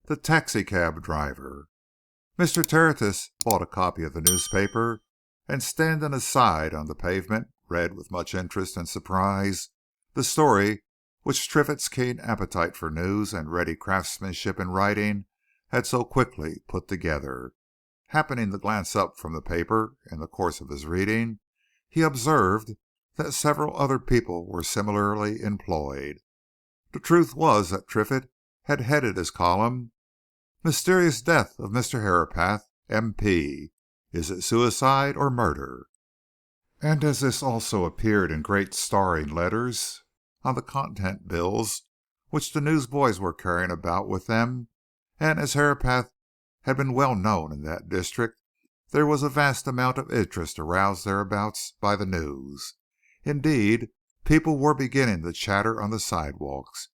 the taxi-cab driver. Mr. Tertius bought a copy of the newspaper, and standing aside on the pavement, read with much interest and surprise the story which Triffitt's keen appetite for news and ready craftsmanship in writing had so quickly put together. Happening to glance up from the paper in the course of his reading, he observed that several other people were similarly employed. The truth was that Triffitt had headed his column, "Mysterious Death of Mr. Herapath, M.P. Is it suicide or murder?" And as this also appeared in great staring letters on the content bills which the newsboys were carrying about with them, and as Herapath had been well known in that district, there was a vast amount of interest aroused thereabouts by the news. Indeed, people were beginning to chatter on the sidewalks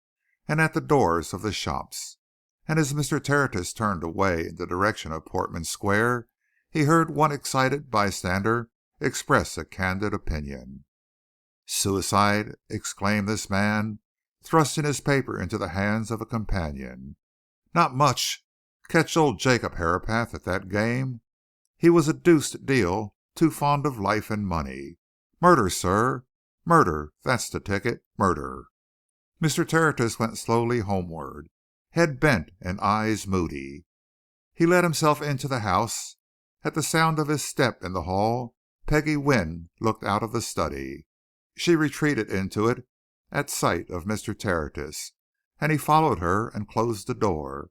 and at the doors of the shops. And as Mr. Tertius turned away in the direction of Portman Square, he heard one excited bystander express a candid opinion. "Suicide!" exclaimed this man, thrusting his paper into the hands of a companion. "Not much! Catch old Jacob Herapath at that game? He was a deuced deal too fond of life and money. Murder, sir! Murder! That's the ticket! Murder!" Mr. Tertius went slowly homeward, head bent and eyes moody. He let himself into the house. At the sound of his step in the hall, Peggy Wynne looked out of the study. She retreated into it at sight of Mr. Tertius, and he followed her and closed the door.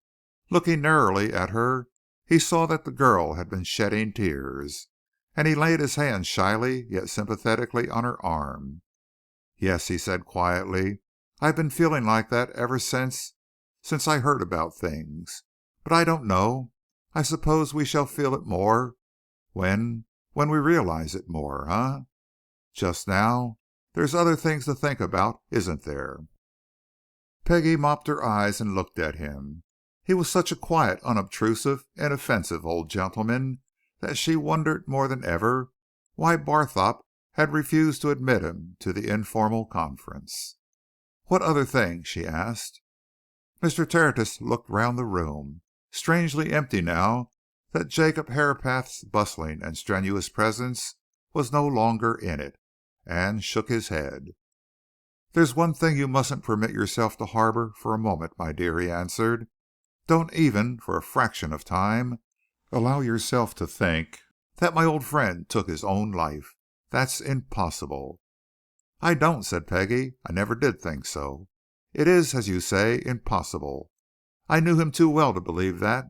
Looking narrowly at her, he saw that the girl had been shedding tears, and he laid his hand shyly yet sympathetically on her arm. "Yes," he said quietly, "I've been feeling like that ever since I heard about things. But I don't know. I suppose we shall feel it more when we realize it more, eh? Just now, there's other things to think about, isn't there?" Peggy mopped her eyes and looked at him. He was such a quiet, unobtrusive, inoffensive old gentleman that she wondered more than ever why Barthorpe had refused to admit him to the informal conference. "What other thing?" she asked. Mr. Tertius looked round the room, strangely empty now that Jacob Herapath's bustling and strenuous presence was no longer in it, and shook his head. "There's one thing you mustn't permit yourself to harbour for a moment, my dear," he answered. "Don't even for a fraction of time allow yourself to think that my old friend took his own life. That's impossible." "I don't," said Peggy. "I never did think so. It is, as you say, impossible. I knew him too well to believe that.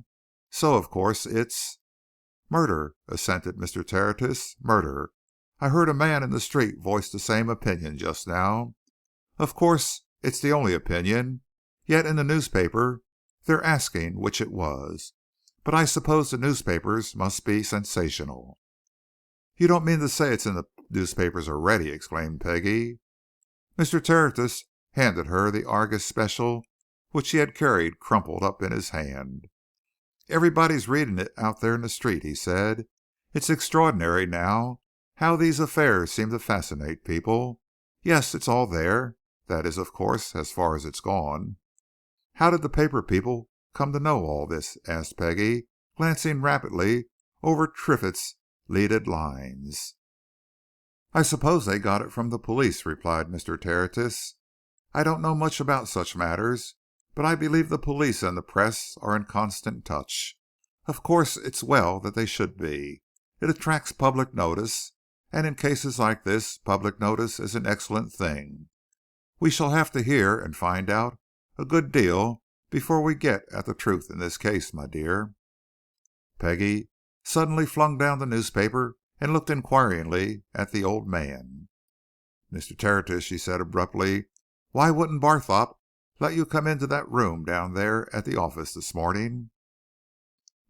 So, of course, it's " "Murder," assented Mr. Tertius. "Murder. I heard a man in the street voice the same opinion just now. Of course, it's the only opinion, yet in the newspaper they're asking which it was. But I suppose the newspapers must be sensational." "You don't mean to say it's in the newspapers already?" exclaimed Peggy. Mr. Tertius handed her the Argus special which he had carried crumpled up in his hand. "Everybody's reading it out there in the street," he said. "It's extraordinary now how these affairs seem to fascinate people. Yes, it's all there. That is, of course, as far as it's gone." "How did the paper people come to know all this?" asked Peggy, glancing rapidly over Triffitt's leaded lines. "I suppose they got it from the police," replied Mr. Tertius. "I don't know much about such matters, but I believe the police and the press are in constant touch. Of course, it's well that they should be. It attracts public notice, and in cases like this, public notice is an excellent thing. We shall have to hear and find out a good deal before we get at the truth in this case, my dear." Peggy suddenly flung down the newspaper and looked inquiringly at the old man. "Mr. Tertius," she said abruptly, "why wouldn't Barthorpe let you come into that room down there at the office this morning?"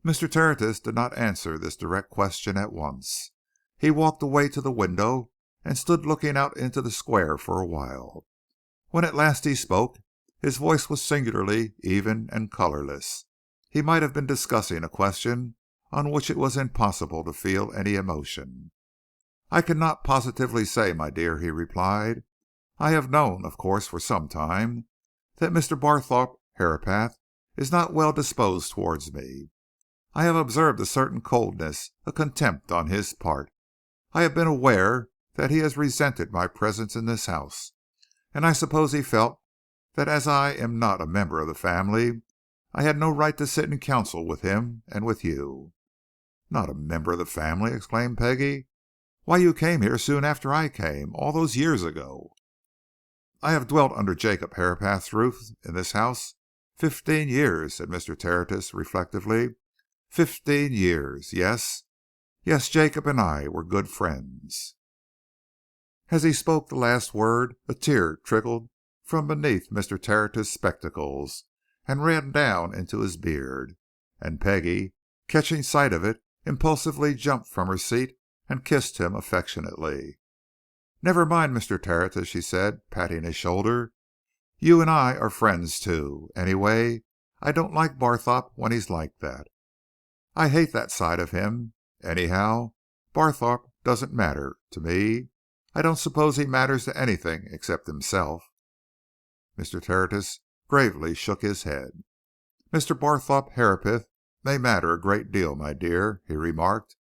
Mr. Tertius did not answer this direct question at once. He walked away to the window and stood looking out into the square for a while. When at last he spoke, his voice was singularly even and colourless. He might have been discussing a question on which it was impossible to feel any emotion. "I cannot positively say, my dear," he replied. "I have known, of course, for some time, that Mr. Barthorpe Herapath is not well disposed towards me. I have observed a certain coldness, a contempt on his part. I have been aware that he has resented my presence in this house, and I suppose he felt that as I am not a member of the family, I had no right to sit in council with him and with you." "Not a member of the family!" exclaimed Peggy. "Why, you came here soon after I came, all those years ago." "I have dwelt under Jacob Herapath's roof in this house 15 years," said Mr. Tertius reflectively. 15 years. Yes, Jacob and I were good friends." As he spoke the last word, a tear trickled from beneath Mr. Tertius' spectacles and ran down into his beard, and Peggy, catching sight of it, impulsively jumped from her seat and kissed him affectionately. "Never mind, Mr. Tertius," she said, patting his shoulder. "You and I are friends, too. Anyway, I don't like Barthorpe when he's like that. I hate that side of him. Anyhow, Barthorpe doesn't matter to me. I don't suppose he matters to anything except himself." Mr. Tertius gravely shook his head. "Mr. Barthorpe Herapath may matter a great deal, my dear," he remarked.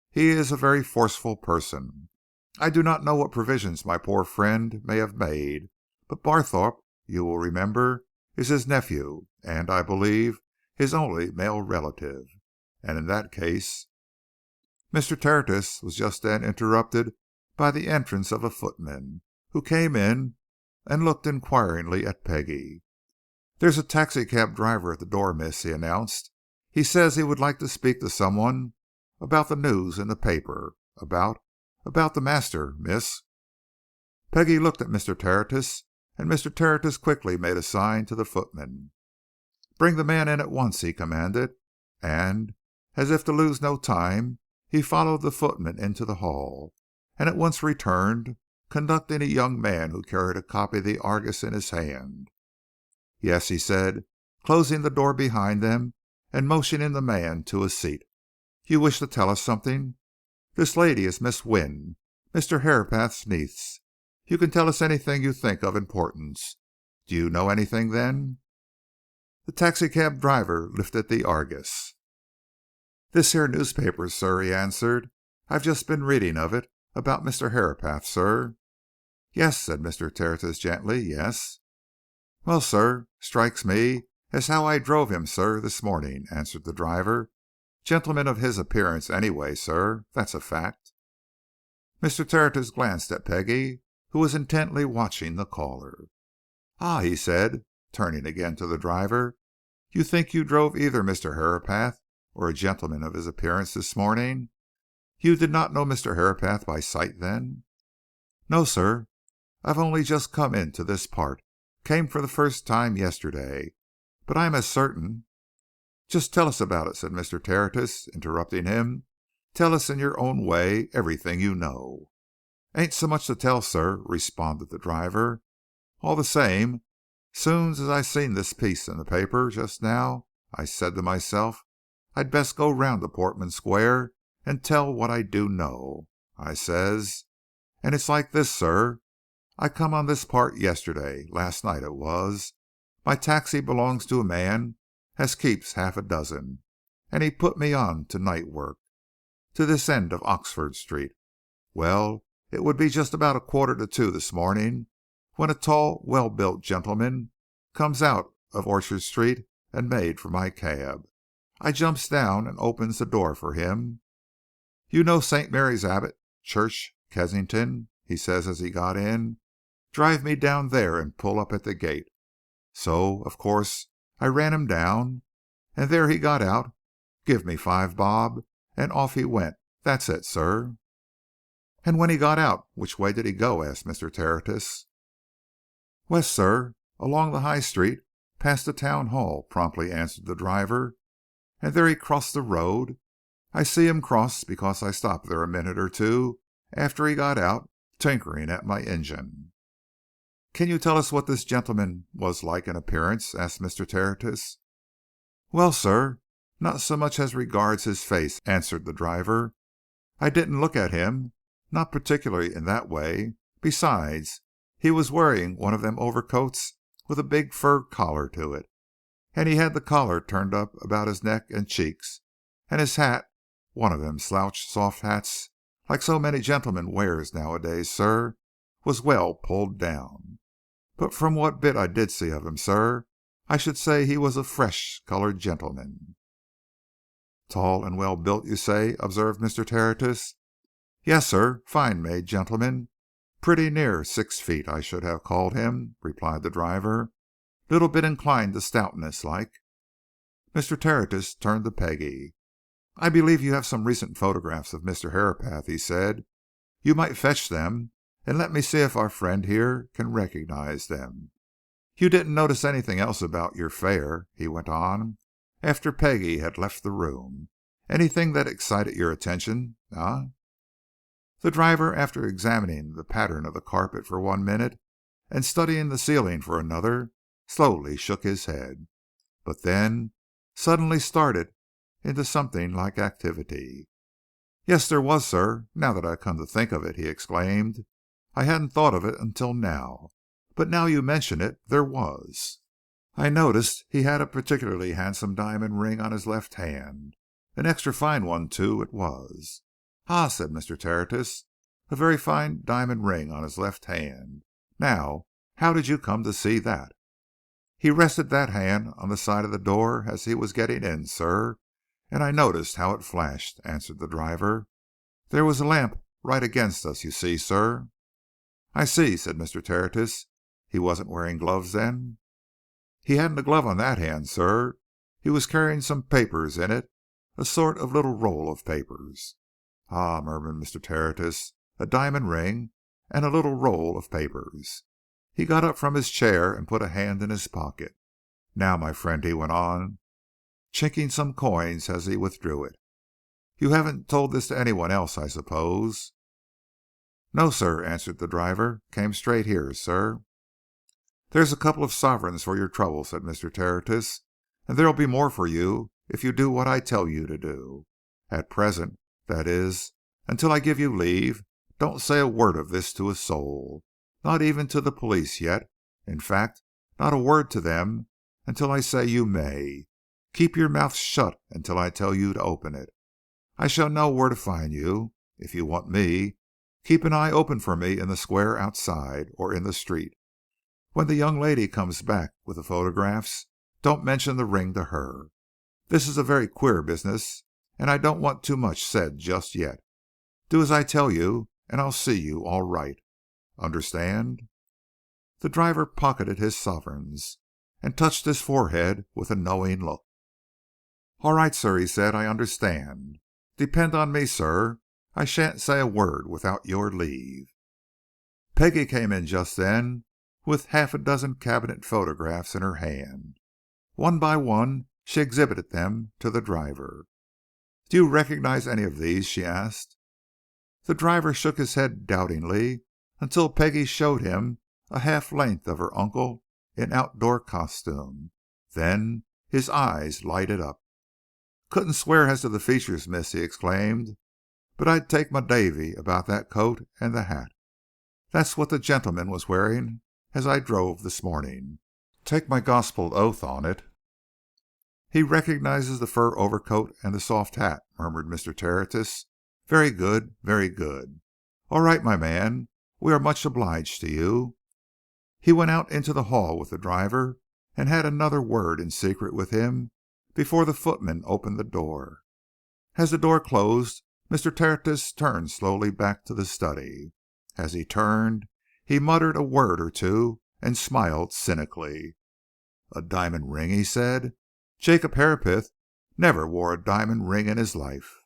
"He is a very forceful person. I do not know what provisions my poor friend may have made, but Barthorpe, you will remember, is his nephew, and, I believe, his only male relative. And in that case—" Mr. Tertius was just then interrupted by the entrance of a footman, who came in and looked inquiringly at Peggy. "There's a taxi-cab driver at the door, miss," he announced. "He says he would like to speak to someone about the news in the paper. About the master, miss." Peggy looked at Mr. Tertius, and Mr. Tertius quickly made a sign to the footman. "Bring the man in at once," he commanded, and, as if to lose no time, he followed the footman into the hall, and at once returned, conducting a young man who carried a copy of the Argus in his hand. "Yes," he said, closing the door behind them and motioning the man to a seat. "You wish to tell us something? This lady is Miss Wynne, Mr. Herapath's niece. You can tell us anything you think of importance. Do you know anything, then?" The taxi-cab driver lifted the Argus. "This here newspaper, sir," he answered. "I've just been reading of it, about Mr. Herapath, sir." "Yes," said Mr. Tertius gently. "Yes." "Well, sir, strikes me as how I drove him, sir, this morning," answered the driver. "Gentleman of his appearance, anyway, sir. That's a fact." Mr. Tertius glanced at Peggy, who was intently watching the caller. "Ah," he said, turning again to the driver. "You think you drove either Mr. Herapath or a gentleman of his appearance this morning? You did not know Mr. Herapath by sight, then?" "No, sir. I've only just come into this part. Came for the first time yesterday. But I'm as certain—" "Just tell us about it," said Mr. Tertius, interrupting him. "Tell us in your own way everything you know." "Ain't so much to tell, sir," responded the driver. "All the same, soon as I seen this piece in the paper just now, I said to myself, I'd best go round to Portman Square and tell what I do know. I says, and it's like this, sir. I come on this part yesterday, last night it was. My taxi belongs to a man as keeps half a dozen, and he put me on to night work, to this end of Oxford Street. Well, it would be just about 1:45 this morning when a tall, well-built gentleman comes out of Orchard Street and made for my cab. I jumps down and opens the door for him. 'You know St. Mary's Abbot Church, Kensington?' he says as he got in. 'Drive me down there and pull up at the gate.' So, of course, I ran him down, and there he got out, give me 5 bob, and off he went. That's it, sir." "And when he got out, which way did he go?" asked Mr. Tertius. "West, sir, along the High Street, past the Town Hall," promptly answered the driver. "And there he crossed the road. I see him cross because I stopped there a minute or two after he got out, tinkering at my engine." "Can you tell us what this gentleman was like in appearance?" asked Mr. Tertius. "Well, sir, not so much as regards his face," answered the driver. "I didn't look at him, not particularly in that way. Besides, he was wearing one of them overcoats with a big fur collar to it, and he had the collar turned up about his neck and cheeks, and his hat, one of them slouched soft hats like so many gentlemen wears nowadays, sir, was well pulled down. But from what bit I did see of him, sir, I should say he was a fresh-coloured gentleman." "Tall and well built, you say?" observed Mr. Tertius. "Yes, sir. Fine made gentleman. Pretty near 6 feet, I should have called him," replied the driver. "Little bit inclined to stoutness, like." Mr. Tertius turned to Peggie. "I believe you have some recent photographs of Mr. Herapath," he said. "You might fetch them, and let me see if our friend here can recognize them. You didn't notice anything else about your fare," he went on, after Peggie had left the room. "Anything that excited your attention, eh?" The driver, after examining the pattern of the carpet for 1 minute, and studying the ceiling for another, slowly shook his head. But then suddenly started into something like activity. "Yes, there was, sir, now that I come to think of it," he exclaimed. "I hadn't thought of it until now. But now you mention it, there was. I noticed he had a particularly handsome diamond ring on his left hand. An extra fine one, too, it was." "Ah," said Mr. Tertius. "A very fine diamond ring on his left hand. Now, how did you come to see that?" "He rested that hand on the side of the door as he was getting in, sir, and I noticed how it flashed," answered the driver. "There was a lamp right against us, you see, sir." "I see," said Mr. Tertius. "He wasn't wearing gloves, then?" "He hadn't a glove on that hand, sir. He was carrying some papers in it, a sort of little roll of papers." "Ah," murmured Mr. Tertius. "A diamond ring and a little roll of papers." He got up from his chair and put a hand in his pocket. "Now, my friend," he went on, chinking some coins as he withdrew it, "you haven't told this to anyone else, I suppose?" "No, sir," answered the driver. "Came straight here, sir." "There's a couple of sovereigns for your trouble," said Mr. Tertius, "and there'll be more for you if you do what I tell you to do. At present, that is, until I give you leave, don't say a word of this to a soul. Not even to the police yet. In fact, not a word to them until I say you may. Keep your mouth shut until I tell you to open it. I shall know where to find you. If you want me, keep an eye open for me in the square outside, or in the street. When the young lady comes back with the photographs, don't mention the ring to her. This is a very queer business, and I don't want too much said just yet. Do as I tell you, and I'll see you all right. Understand?" The driver pocketed his sovereigns, and touched his forehead with a knowing look. "All right, sir," he said. "I understand. Depend on me, sir. I shan't say a word without your leave." Peggie came in just then, with half a dozen cabinet photographs in her hand. One by one she exhibited them to the driver. "Do you recognize any of these?" she asked. The driver shook his head doubtingly until Peggie showed him a half length of her uncle in outdoor costume. Then his eyes lighted up. "Couldn't swear as to the features, miss," he exclaimed. "But I'd take my davy about that coat and the hat. That's what the gentleman was wearing as I drove this morning. Take my gospel oath on it." "He recognizes the fur overcoat and the soft hat," murmured Mr. Tertius. "Very good, very good. All right, my man. We are much obliged to you." He went out into the hall with the driver, and had another word in secret with him before the footman opened the door. As the door closed, Mr. Tertius turned slowly back to the study. As he turned, he muttered a word or two and smiled cynically. "A diamond ring," he said. "Jacob Herapath never wore a diamond ring in his life."